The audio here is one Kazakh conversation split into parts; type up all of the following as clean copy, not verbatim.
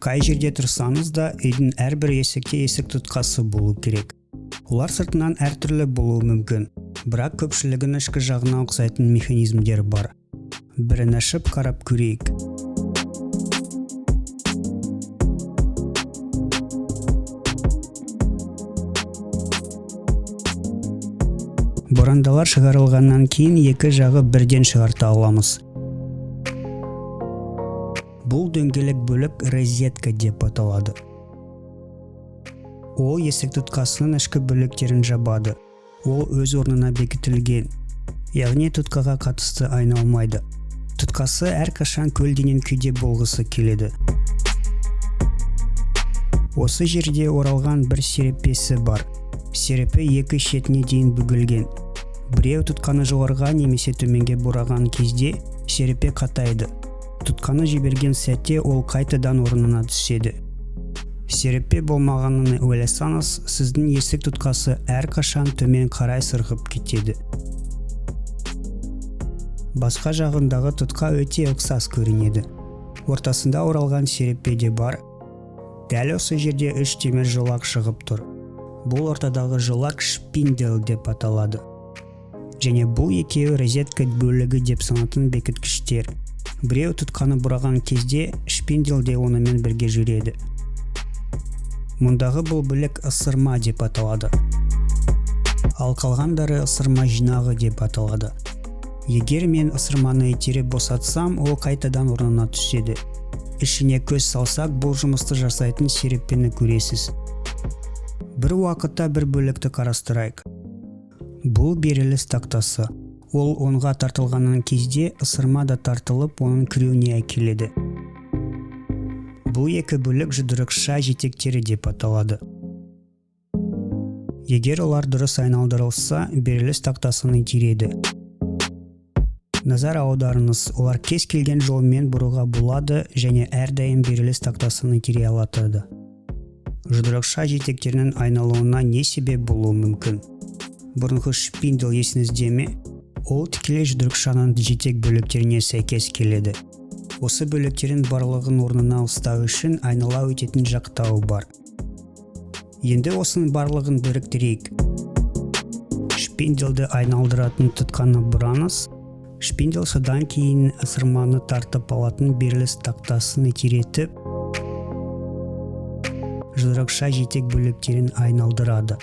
Қай жерде тұрсаңыз да, үйдің әрбір есікте есік тұтқасы болу керек. Олар сыртынан әртүрлі болуы мүмкін, бірақ көпшілігінің ішкі жағына ұқсайтын механизмдер бар. Бірін ашып қарап көрейік. Борандалар шығарылғаннан кейін екі жағы бірден шығарта аламыз. Бұл дөңгелек бөлік розетка деп аталады. Ол есік тұтқасының ішкі бөліктерін жабады. Ол өз орнына бекітілген, яғни тұтқаға қатысты айналмайды. Тұтқасы әрқашан көлденең күйде болғысы келеді. Осы жерде оралған бір серіппесі бар. Серіппе екі шетіне дейін бүгілген. Біреу тұтқаны жоғарыға немесе төменге бұраған кезде серіппе қатайды. Тұтқаны жіберген сәтте ол қайтадан орнына түседі. Серіппе болмағанын ойласаңыз, сіздің есік тұтқасы әрқашан төмен қарай сырғып кетеді. Басқа жағындағы тұтқа өте ұқсас көрінеді. Ортасында оралған серіппе де бар. Дәл осы жерде 3 темір жолақ шығып тұр. Бұл ортадағы жолақ шпиндел деп аталады. Және бұл екеуі розетка бөлігі деп санатын бекіткіштер. Біреу тұтқаны бұраған кезде шпиндел де онымен бірге жүреді. Мұндағы бұл бөлік ысырма деп аталады. Ал қалғандары ысырма жинағы деп аталады. Егер мен ысырманы итеріп босатсам, ол қайтадан орнына түседі. Ішіне көз салсақ, бұл жұмысты жасайтын серіппені көресіз. Бір уақытта бір бөлікті қарастырайық. Бұл беріліс тақтасы. Ол онға тартылғаннан кезде ысырма да тартылып, оның кіруіне әкеледі. Бұл екі бөлік жұдырықша жетектері деп аталады. Егер олар дұрыс айналдырылса, беріліс тақтасын итереді. Назар аударыңыз, олар кез келген жолмен бұруға болады және әрдайым беріліс тақтасын итере алады. Жұдырықша жетектерінің айналуына не себеп болуы мүмкін? Бұрынғы шпиндел есіңізде ме? Ол тікелей жұдырықшаның жетек бөліктеріне сәйкес келеді. Осы бөліктерін барлығын орнына ұстау үшін айнала өтетін жақтауы бар. Енді осының барлығын біріктірейік. Шпинделді айналдыратын тұтқаны бұраңыз. Шпиндел содан кейін ысырманы тартып алатын беріліс тақтасын итеретіп, жұдырықша жетек бөліктерін айналдырады.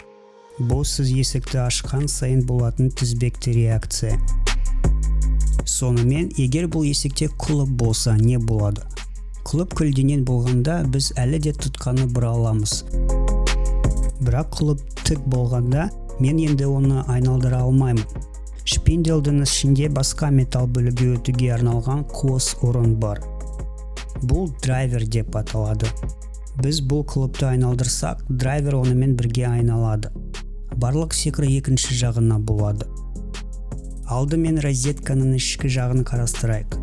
Бұл сіз есікті ашқан сайын болатын тізбекті реакция. Сонымен, егер бұл есікте құлып болса, не болады? Құлып көлденең болғанда біз әлі де тұтқаны бұра аламыз. Бірақ құлып тік болғанда мен енді оны айналдыра алмаймын. Шпинделдің ішінде басқа металл бөлігі өтуге арналған қос орын бар. Бұл драйвер деп аталады. Біз бұл құлыпты айналдырсақ, драйвер онымен бірге айналады. Барлық сиқыр екінші жағына болады. Алдымен розетканың ішкі жағын қарастырайық.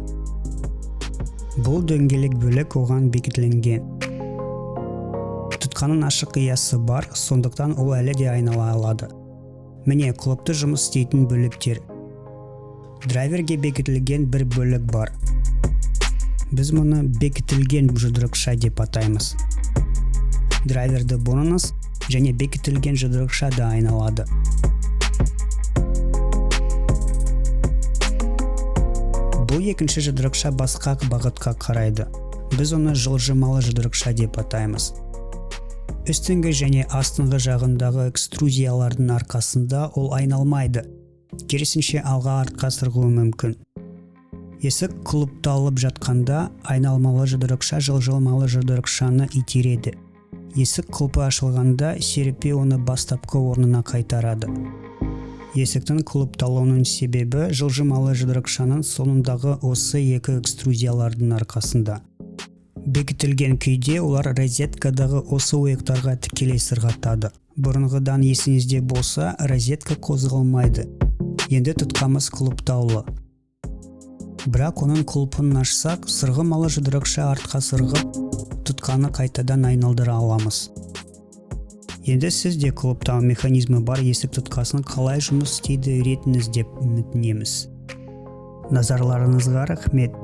Бұл дөңгелек бөлік оған бекітілген. Тұтқаның ашық ұясы бар, сондықтан ол әлі де айнала алады. Міне құлыпты жұмыс істейтін бөліктер. Драйверге бекітілген бір бөлік бар. Біз мұны бекітілген жұдырықша деп атаймыз. Драйверді бұрыңыз және бекітілген жұдырықша да айналады. Бұл екінші жұдырықша басқа бағытқа қарайды. Біз оны жылжымалы жұдырықша деп атаймыз. Үстіңгі және астыңғы жағындағы экструзиялардың арқасында ол айналмайды. Керісінше алға артқа сырғуы мүмкін. Есік құлыпталып жатқанда айналмалы жұдырықша жылжымалы жұдырықшаны итереді. Есік құлпы ашылғанда серіппе оны бастапқы орнына қайтарады. Есіктің құлыпталуының себебі жылжымалы жұдырықшаның соңындағы осы екі экструзиялардың арқасында. Бекітілген күйде олар розеткадағы осы ойықтарға тікелей сырғатады. Бұрынғыдан есіңізде болса, розетка қозғалмайды. Енді тұтқамыз құлыптаулы. Бірақ оның құлпын ашсақ, сырғымалы жұдырықша артқа сырғып, тұтқаны қайтадан айналдыра аламыз. Енді сізде құлыптау механизмі бар есік тұтқасын қалай жұмыс істейді үйретіңіз деп үміттенеміз. Назарларыңызға рахмет.